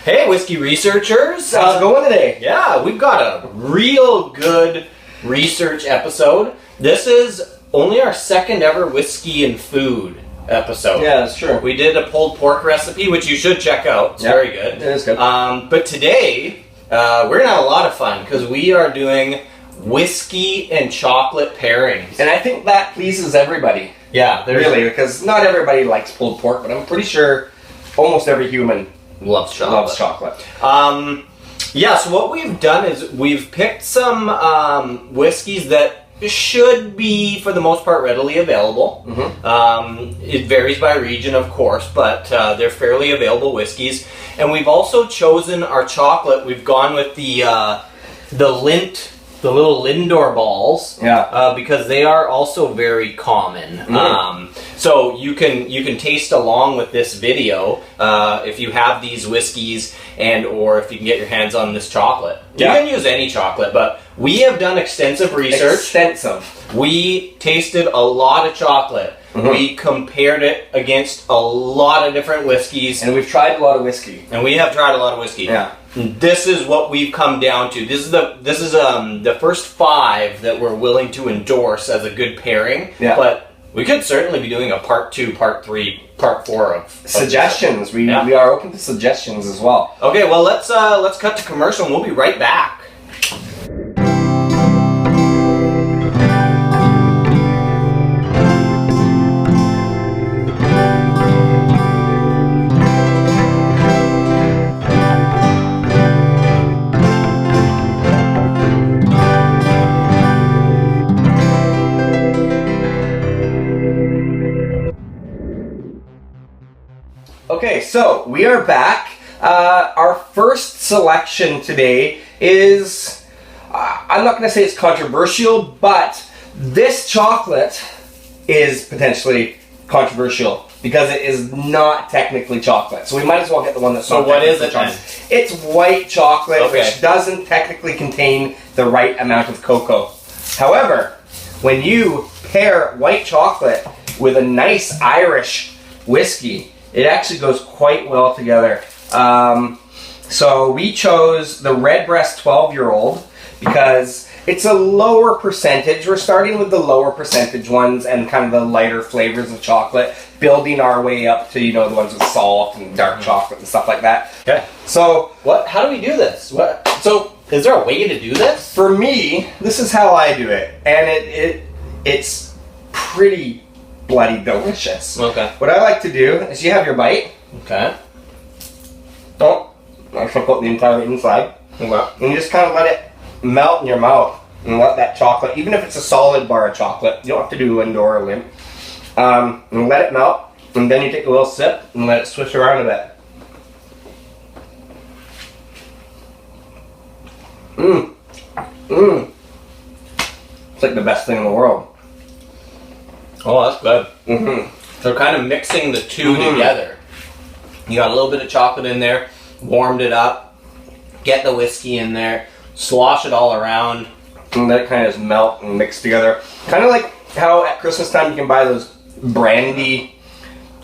Hey, whiskey researchers. How's it going today? Yeah, we've got a real good research episode. This is only our second ever whiskey and food episode. Yeah, that's true. We did a pulled pork recipe, which you should check out. It's very good. It is good. But today, we're going to have a lot of fun because we are doing whiskey and chocolate pairings. And I think that pleases everybody. Yeah, really, because not everybody likes pulled pork, but I'm pretty sure almost every human loves chocolate. Yeah, so what we've done is we've picked some whiskeys that should be, for the most part, readily available. Mm-hmm. It varies by region, of course, but they're fairly available whiskeys. And we've also chosen our chocolate. We've gone with the Lindt, the little Lindor balls, because they are also very common. Mm. So you can taste along with this video if you have these whiskeys or if you can get your hands on this chocolate. You can use any chocolate, but we have done extensive research. We tasted a lot of chocolate. Mm-hmm. We compared it against a lot of different whiskeys. And we've tried a lot of whiskey. And we have tried a lot of whiskey. Yeah. This is what we've come down to. This is the first 5 that we're willing to endorse as a good pairing. Yeah. But we could certainly be doing a part 2, part 3, part 4 of suggestions. We are open to suggestions as well. Okay, well let's cut to commercial and we'll be right back. Okay, so we are back. Our first selection today is, I'm not going to say it's controversial, but this chocolate is potentially controversial because it is not technically chocolate. So we might as well get the one that's not technically what is it chocolate. It's white chocolate, which doesn't technically contain the right amount of cocoa. However, when you pair white chocolate with a nice Irish whiskey, it actually goes quite well together. So we chose the Redbreast 12-year-old because it's a lower percentage. We're starting with the lower percentage ones and kind of the lighter flavors of chocolate, building our way up to, the ones with salt and dark chocolate and stuff like that. Okay. So how do we do this? So is there a way to do this? For me, this is how I do it, and it's pretty bloody delicious. Okay. What I like to do is you have your bite. Okay. I should put the entire inside. Okay. And you just kind of let it melt in your mouth and let that chocolate, even if it's a solid bar of chocolate, you don't have to do Lindor or Lindt. And let it melt, and then you take a little sip and let it swish around a bit. It's like the best thing in the world. Oh, that's good. Mm-hmm. So kind of mixing the two together. You got a little bit of chocolate in there, warmed it up, get the whiskey in there, slosh it all around. And let it kind of just melt and mix together. Kind of like how at Christmas time you can buy those brandy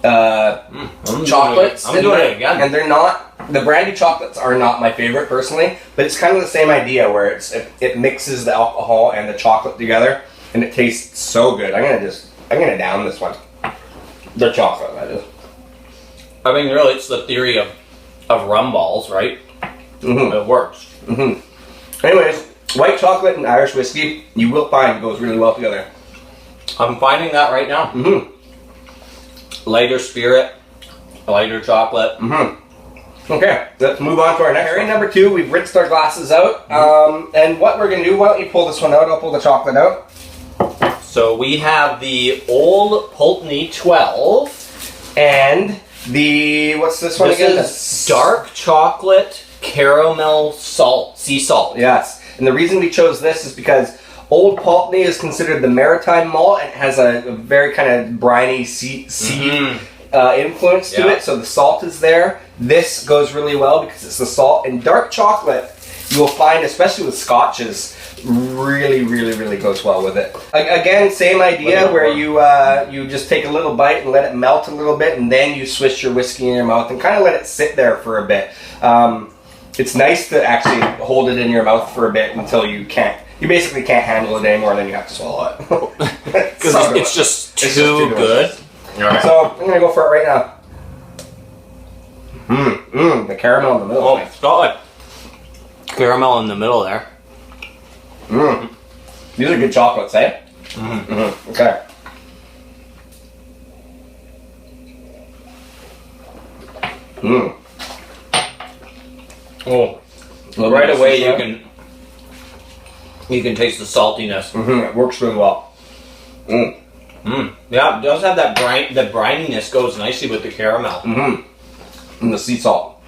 chocolates. I'm doing it again. And they're not, the brandy chocolates are not my favorite personally, but it's kind of the same idea where it mixes the alcohol and the chocolate together and it tastes so good. I'm gonna down this one. The chocolate, that is. I mean, really, it's the theory of rum balls, right? Mm-hmm. It works. Mm-hmm. Anyways, white chocolate and Irish whiskey, you will find goes really well together. I'm finding that right now. Mm-hmm. Lighter spirit, lighter chocolate. Mm-hmm. Okay, let's move on to our next pairing. Number 2, we've rinsed our glasses out. And what we're gonna do, why don't you pull this one out? I'll pull the chocolate out. So we have the Old Pulteney 12. And the, what's this one again? This is dark chocolate caramel salt, sea salt. Yes, and the reason we chose this is because Old Pulteney is considered the maritime malt and has a very kind of briny sea influence to it, so the salt is there. This goes really well because it's the salt, and dark chocolate you'll find, especially with scotches, really, really, really goes well with it. Again, same idea where you just take a little bite and let it melt a little bit, and then you swish your whiskey in your mouth and kind of let it sit there for a bit. It's nice to actually hold it in your mouth for a bit until you basically can't handle it anymore, and then you have to swallow it. Because it's just too good. Right. So I'm gonna go for it right now. The caramel in the middle. Oh, it's got like caramel in the middle there. These are good chocolates, eh? Okay. Oh, right away you can taste the saltiness. It works really well. Yeah, it does have that the brininess goes nicely with the caramel. And the sea salt.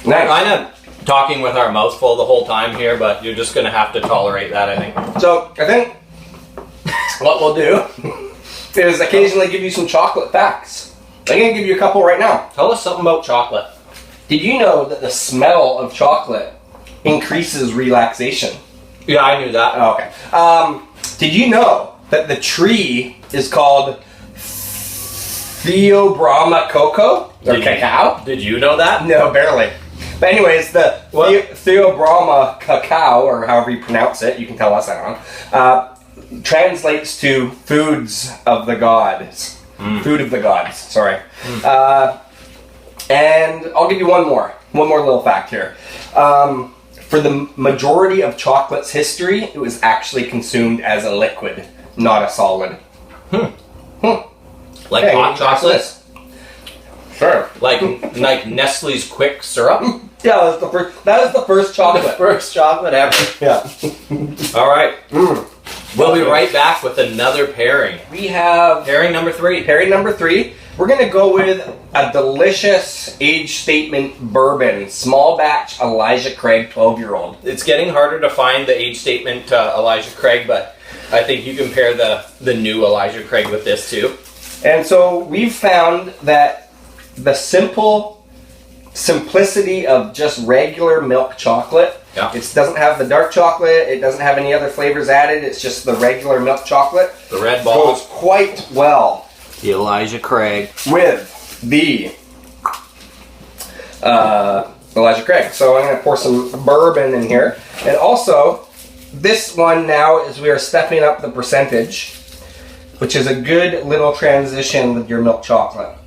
We're kind of talking with our mouth full the whole time here, but you're just going to have to tolerate that, I think. So, I think what we'll do is occasionally give you some chocolate facts. I'm going to give you a couple right now. Tell us something about chocolate. Did you know that the smell of chocolate increases relaxation? Yeah, I knew that. Oh, okay. Did you know that the tree is called Theobroma cocoa? Or cacao? Did you know that? No, barely. But anyways, the Theobroma cacao, or however you pronounce it, you can tell us that wrong, translates to foods of the gods. Food of the gods, sorry. And I'll give you one more little fact here. For the majority of chocolate's history, it was actually consumed as a liquid, not a solid. Like hot chocolate? Sure. Like Nestle's Quick Syrup? Yeah, that was the first chocolate. The first chocolate ever. Yeah. All right. We'll be right back with another pairing. We have pairing number 3. Pairing number 3. We're going to go with a delicious age statement bourbon, small batch Elijah Craig 12-year-old. It's getting harder to find the age statement Elijah Craig, but I think you can pair the new Elijah Craig with this too. And so we've found that the simplicity of just regular milk chocolate, it doesn't have the dark chocolate, it doesn't have any other flavors added, it's just the regular milk chocolate. The red ball goes quite well. The Elijah Craig. With the Elijah Craig. So I'm going to pour some bourbon in here. And also, this one now is we are stepping up the percentage, which is a good little transition with your milk chocolate.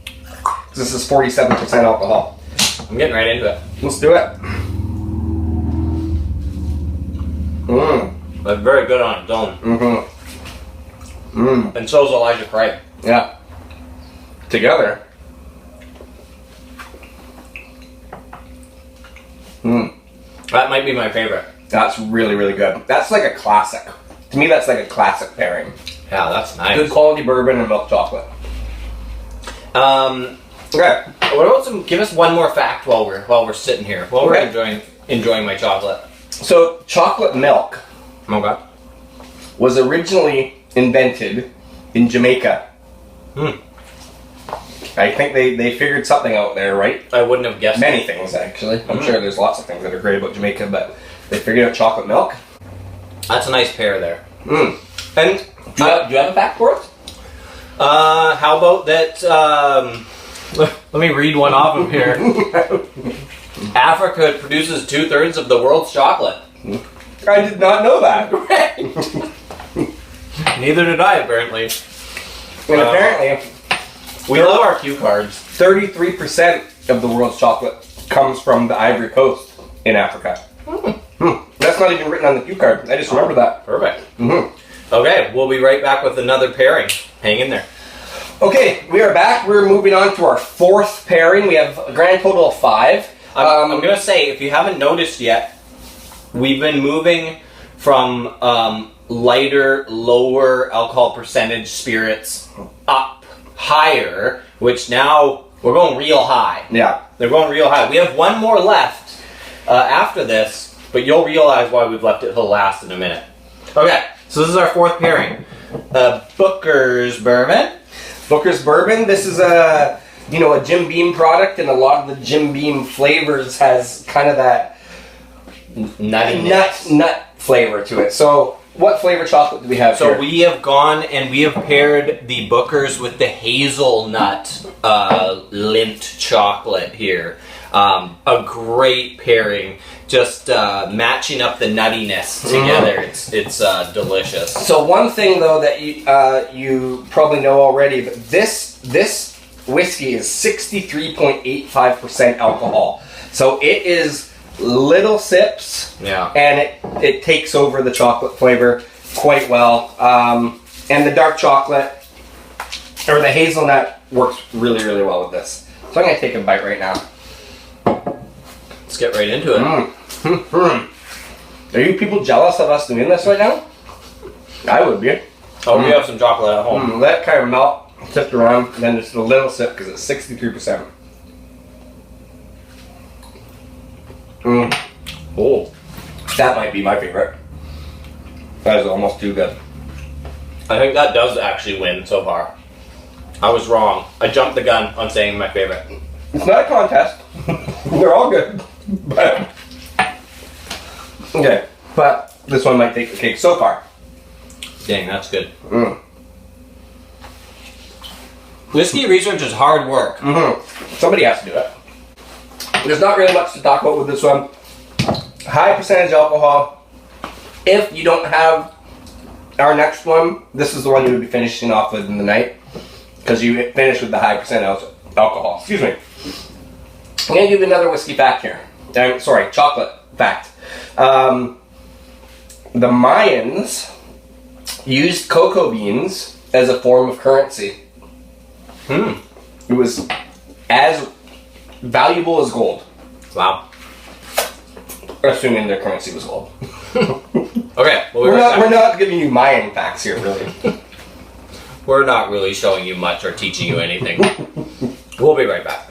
This is 47% alcohol. I'm getting right into it. Let's do it. That's very good on its own. And so is Elijah Craig. Yeah. Together. That might be my favorite. That's really, really good. That's like a classic. To me, that's like a classic pairing. Yeah, that's nice. Good quality bourbon and milk chocolate. Okay. What about give us one more fact while we're sitting here, while we're enjoying my chocolate. So, chocolate milk was originally invented in Jamaica. I think they figured something out there, right? I wouldn't have guessed. Many things, actually. I'm sure there's lots of things that are great about Jamaica, but they figured out chocolate milk. That's a nice pair there. And do you have a fact for us? How about that? Let me read one off of here. Africa produces 2/3 of the world's chocolate. I did not know that. Neither did I, apparently. And apparently, we love our cue cards. 33% of the world's chocolate comes from the Ivory Coast in Africa. That's not even written on the cue card. I just remember that. Perfect. Okay, we'll be right back with another pairing. Hang in there. Okay, we are back. We're moving on to our 4th pairing. We have a grand total of 5. I'm going to say, if you haven't noticed yet, we've been moving from lighter, lower alcohol percentage spirits up higher, which now we're going real high. Yeah. They're going real high. We have one more left after this, but you'll realize why we've left it till last in a minute. Okay, so this is our 4th pairing. BOOKER'S bourbon. BOOKER'S bourbon. This is a Jim Beam product, and a lot of the Jim Beam flavors has kind of that nuttiness. nut flavor to it. So what flavor chocolate do we have So here? we have gone and we have paired the BOOKER'S with the hazelnut lint chocolate here. A great pairing. Just matching up the nuttiness together. It's delicious. So one thing though that you probably know already, but this whiskey is 63.85% alcohol. So it is little sips, and it takes over the chocolate flavor quite well. And the dark chocolate or the hazelnut works really, really well with this. So I'm gonna take a bite right now. Let's get right into it. Are you people jealous of us doing this right now? I would be. Oh, we have some chocolate at home. Let it kind of melt, sift around, and then just a little sip because it's 63%. Oh, that might be my favorite. That is almost too good. I think that does actually win so far. I was wrong. I jumped the gun on saying my favorite. It's not a contest. They're all good. But okay, but this one might take the cake so far. Dang, that's good. Whiskey research is hard work. Somebody has to do it. There's not really much to talk about with this one. High percentage alcohol. If you don't have our next one, this is the one you would be finishing off with in the night because you finish with the high percent alcohol. Excuse me. I'm going to give you another whiskey fact here. Sorry, chocolate fact. The Mayans used cocoa beans as a form of currency. It was as valuable as gold. Wow. Assuming their currency was gold. Okay, well, We're not giving you Mayan facts here, really. We're not really showing you much or teaching you anything. We'll be right back.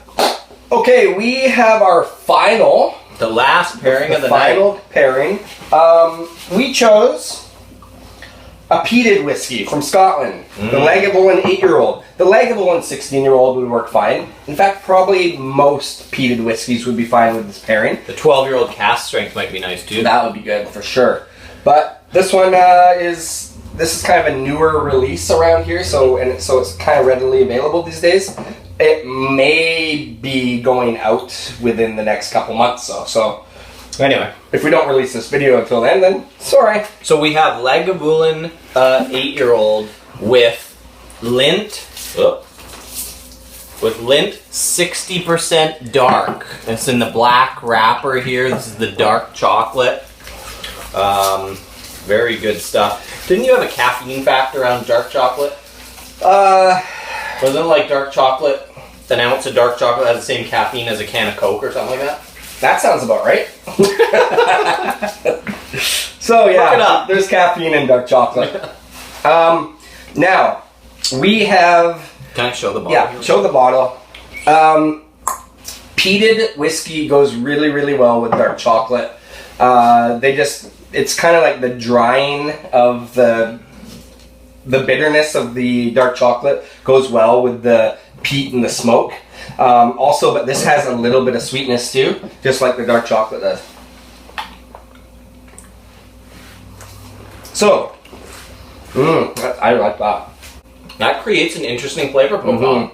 Okay, we have our final. The last pairing of the final night. pairing. We chose a peated whiskey from Scotland. The Lagavulin 8-year-old. The Lagavulin 16-year-old would work fine. In fact, probably most peated whiskeys would be fine with this pairing. The 12-year-old cask strength might be nice too. That would be good for sure. But this one is kind of a newer release around here, so it's kind of readily available these days. It may be going out within the next couple months, so Anyway, if we don't release this video until then sorry. so we have Lagavulin 8-year-old with lint. With lint 60% dark. It's in the black wrapper here. This is the dark chocolate. Very good stuff. Didn't you have a caffeine fact around dark chocolate? Wasn't it like dark chocolate, an ounce of dark chocolate has the same caffeine as a can of Coke or something like that? That sounds about right. So Look it yeah, up. there's caffeine in dark chocolate. Now, we have... Can I show the bottle? Yeah, show the bottle. Peated whiskey goes really, really well with dark chocolate. It's kind of like the drying of the bitterness of the dark chocolate goes well with the peat and the smoke. Also, but this has a little bit of sweetness too, just like the dark chocolate does. So, I like that. That creates an interesting flavor profile.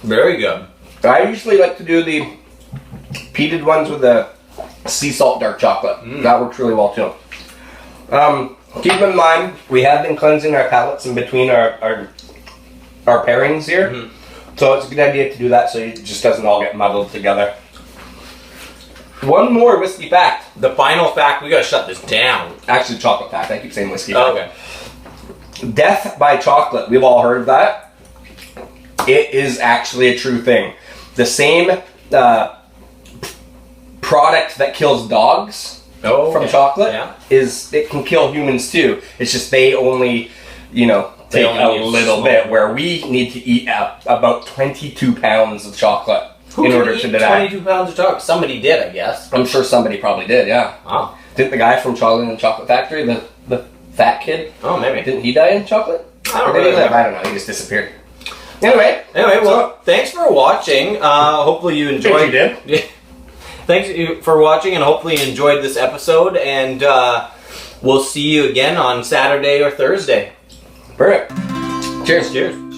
Very good. I usually like to do the peated ones with the sea salt dark chocolate. That works really well too. Keep in mind, we have been cleansing our palates in between our pairings here. So it's a good idea to do that so it just doesn't all get muddled together. One more whiskey fact. The final fact, we gotta shut this down. Actually, chocolate fact. I keep saying whiskey Oh, fact. okay. Death by chocolate. We've all heard of that. It is actually a true thing. The same product that kills dogs from chocolate it can kill humans too. It's just they only, take a little bit, where we need to eat about 22 pounds of chocolate in order to do that. 22 pounds of chocolate? Somebody did, I guess. I'm sure somebody probably did, yeah. Oh. Didn't the guy from Chocolate and Chocolate Factory, the fat kid, Oh, maybe. didn't he die in chocolate? I don't Or did he really live? know. I don't know, he just disappeared. Anyway, Well, thanks for watching. Hopefully you enjoyed. you did. Thanks for watching, and hopefully you enjoyed this episode. And we'll see you again on Saturday or Thursday. Perfect. Cheers. Cheers.